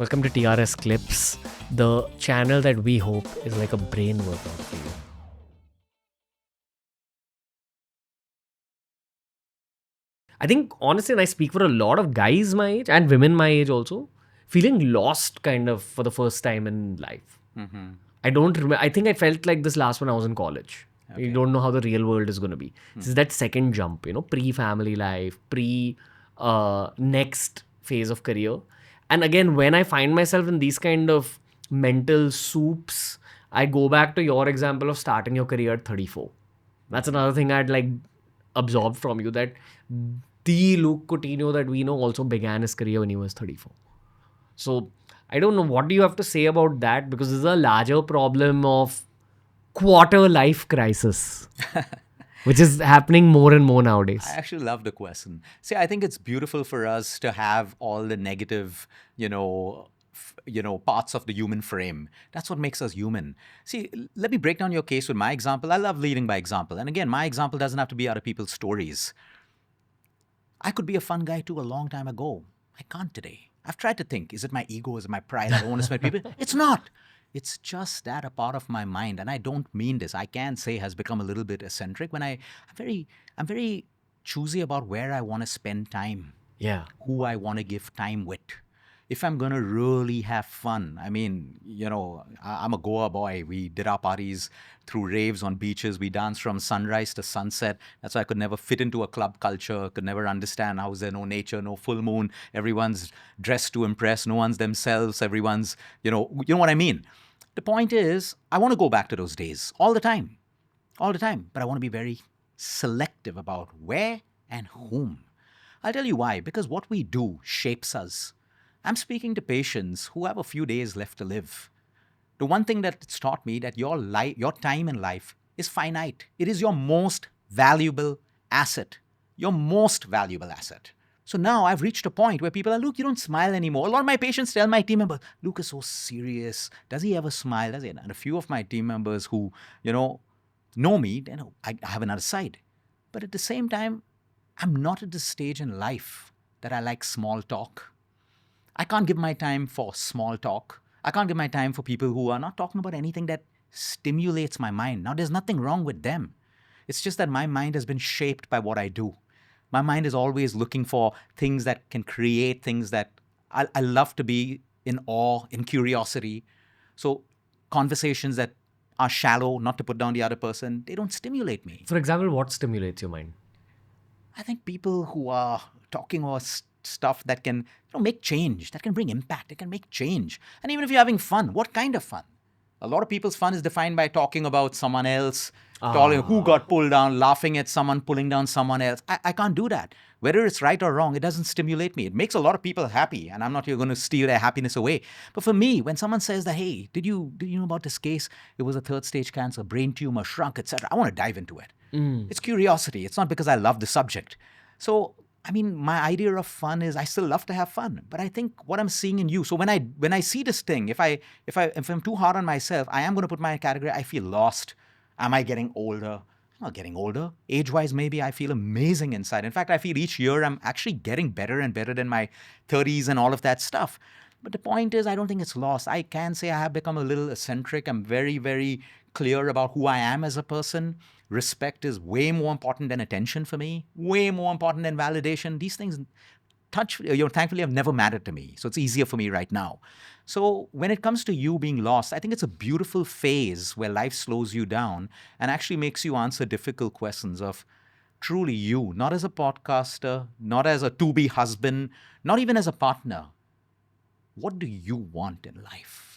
Welcome to TRS Clips, the channel that we hope is like a brain workout for you. I think honestly, and I speak for a lot of guys my age and women my age also, feeling lost kind of for the first time in life. I don't remember. I think I felt like this last when I was in college. You don't know how the real world is going to be. This is that second jump, pre-family life, next phase of career. And again, when I find myself in these kind of mental soups, I go back to your example of starting your career at 34. That's another thing I'd like absorbed from you, that the Luke Coutinho that we know also began his career when he was 34. So I don't know, what do you have to say about that? Because this is a larger problem of quarter life crisis, which is happening more and more nowadays. I actually love the question. See, I think it's beautiful for us to have all the negative, parts of the human frame. That's what makes us human. See, let me break down your case with my example. I love leading by example. And again, my example doesn't have to be other people's stories. I could be a fun guy too a long time ago. I can't today. I've tried to think, is it my ego? Is it my pride? I don't want to spend people. It's not. It's just that a part of my mind, and I don't mean this, I can say has become a little bit eccentric when I'm very choosy about where I want to spend time. Yeah. Who I want to give time with. If I'm going to really have fun, I'm a Goa boy. We did our parties through raves on beaches. We danced from sunrise to sunset. That's why I could never fit into a club culture, could never understand how is there no nature, no full moon. Everyone's dressed to impress. No one's themselves. Everyone's, you know what I mean? The point is, I want to go back to those days all the time. But I want to be very selective about where and whom. I'll tell you why. Because what we do shapes us. I'm speaking to patients who have a few days left to live. The one thing that it's taught me that your time in life is finite. It is your most valuable asset. Your most valuable asset. So now I've reached a point where people are, Luke, you don't smile anymore. A lot of my patients tell my team members, Luke is so serious. Does he ever smile? Does he? And a few of my team members who, know me, I have another side. But at the same time, I'm not at this stage in life that I like small talk. I can't give my time for small talk. I can't give my time for people who are not talking about anything that stimulates my mind. Now, there's nothing wrong with them. It's just that my mind has been shaped by what I do. My mind is always looking for things that can create things that I love to be in awe, in curiosity. So conversations that are shallow, not to put down the other person, they don't stimulate me. For example, what stimulates your mind? I think people who are talking about stuff that can make change, that can bring impact, that can make change. And even if you're having fun, what kind of fun? A lot of people's fun is defined by talking about someone else, who got pulled down, laughing at someone pulling down someone else. I can't do that. Whether it's right or wrong, it doesn't stimulate me. It makes a lot of people happy, and I'm not going to steal their happiness away. But for me, when someone says that, hey, did you know about this case? It was a third stage cancer, brain tumor, shrunk, etc. I want to dive into it. It's curiosity. It's not because I love the subject. So my idea of fun is I still love to have fun, but I think what I'm seeing in you. So when I see this thing, if I'm too hard on myself, I am going to put my category. I feel lost. Am I getting older? I'm not getting older. Age-wise, maybe I feel amazing inside. In fact, I feel each year I'm actually getting better and better than my 30s and all of that stuff. But the point is, I don't think it's lost. I can say I have become a little eccentric. I'm very, very clear about who I am as a person. Respect is way more important than attention for me, way more important than validation. These things, thankfully have never mattered to me. So it's easier for me right now. So when it comes to you being lost, I think it's a beautiful phase where life slows you down and actually makes you answer difficult questions of truly you, not as a podcaster, not as a to-be husband, not even as a partner. What do you want in life?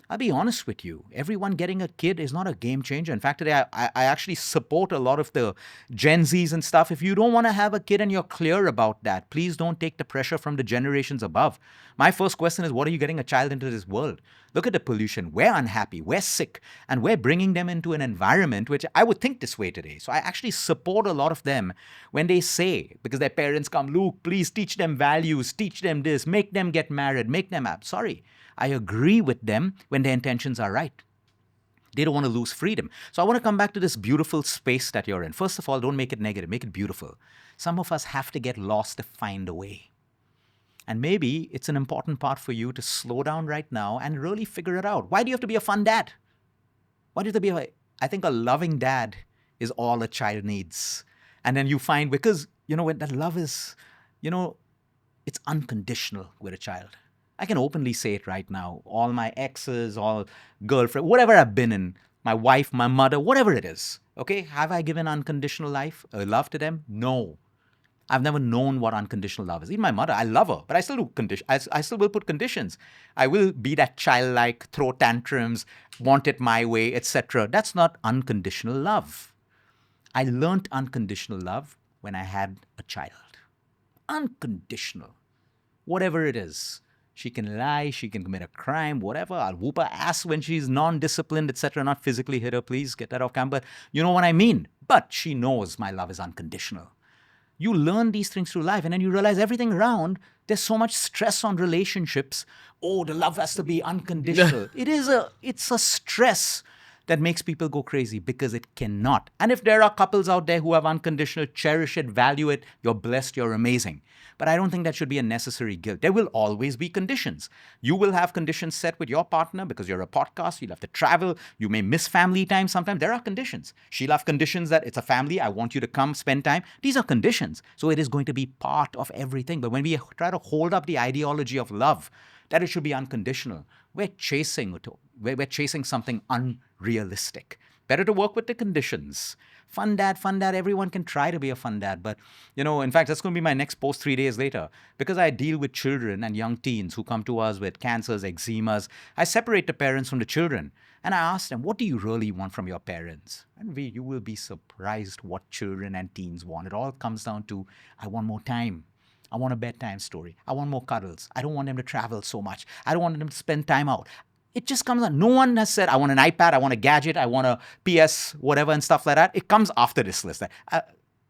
I'll be honest with you. Everyone getting a kid is not a game changer. In fact, today I actually support a lot of the Gen Zs and stuff. If you don't want to have a kid and you're clear about that, please don't take the pressure from the generations above. My first question is, what are you getting a child into this world? Look at the pollution. We're unhappy. We're sick. And we're bringing them into an environment which I would think this way today. So I actually support a lot of them when they say, because their parents come, Luke, please teach them values, teach them this, make them get married, make them up. Sorry. I agree with them when their intentions are right. They don't want to lose freedom. So I want to come back to this beautiful space that you're in. First of all, don't make it negative. Make it beautiful. Some of us have to get lost to find a way. And maybe it's an important part for you to slow down right now and really figure it out. Why do you have to be a fun dad? Why do you have to be I think a loving dad is all a child needs. And then you find, because, when that love is, it's unconditional with a child. I can openly say it right now. All my exes, all girlfriend, whatever I've been in, my wife, my mother, whatever it is. Okay, have I given unconditional love to them? No. I've never known what unconditional love is. Even my mother, I love her, but I still do I still will put conditions. I will be that childlike, throw tantrums, want it my way, etc. That's not unconditional love. I learned unconditional love when I had a child. Unconditional. Whatever it is. She can lie, she can commit a crime, whatever. I'll whoop her ass when she's non-disciplined, etc. Not physically hit her, please get that off camera. But you know what I mean. But she knows my love is unconditional. You learn these things through life, and then you realize everything around, there's so much stress on relationships. Oh, the love has to be unconditional. It's a stress that makes people go crazy because it cannot. And if there are couples out there who have unconditional, cherish it, value it, you're blessed, you're amazing. But I don't think that should be a necessary guilt. There will always be conditions. You will have conditions set with your partner because you're a podcast, you'll have to travel, you may miss family time sometimes. There are conditions. She'll have conditions that it's a family, I want you to come spend time. These are conditions. So it is going to be part of everything. But when we try to hold up the ideology of love, that it should be unconditional, we're chasing something unrealistic. Better to work with the conditions. Fun dad, everyone can try to be a fun dad. But, in fact, that's going to be my next post 3 days later. Because I deal with children and young teens who come to us with cancers, eczemas. I separate the parents from the children. And I ask them, what do you really want from your parents? And you will be surprised what children and teens want. It all comes down to, I want more time. I want a bedtime story. I want more cuddles. I don't want them to travel so much. I don't want them to spend time out. It just comes on. No one has said, I want an iPad, I want a gadget, I want a PS, whatever and stuff like that. It comes after this list.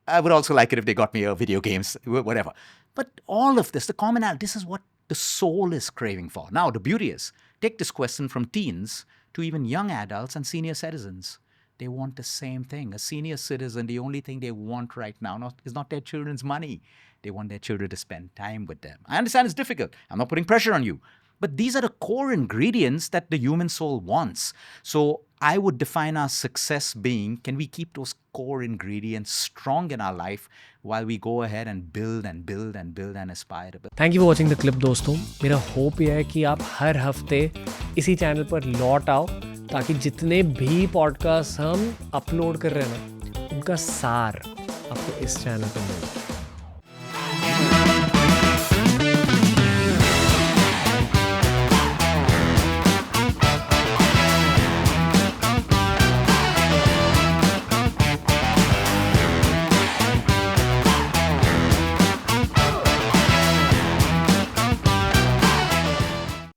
I would also like it if they got me a video games, whatever. But all of this, the commonality, this is what the soul is craving for. Now, the beauty is, take this question from teens to even young adults and senior citizens. They want the same thing. A senior citizen, the only thing they want right now is not their children's money. They want their children to spend time with them. I understand it's difficult. I'm not putting pressure on you. But these are the core ingredients that the human soul wants. So I would define our success being, can we keep those core ingredients strong in our life while we go ahead and build and build and build and aspire to build. Thank you for watching the clip दोस्तों. मेरा hope यह है कि आप हर हफ्ते इसी channel पर लौट आओ ताकि जितने भी पॉडकास्ट हम अपलोड कर रहे हैं ना, उनका सार आपको इस चैनल पर मिले.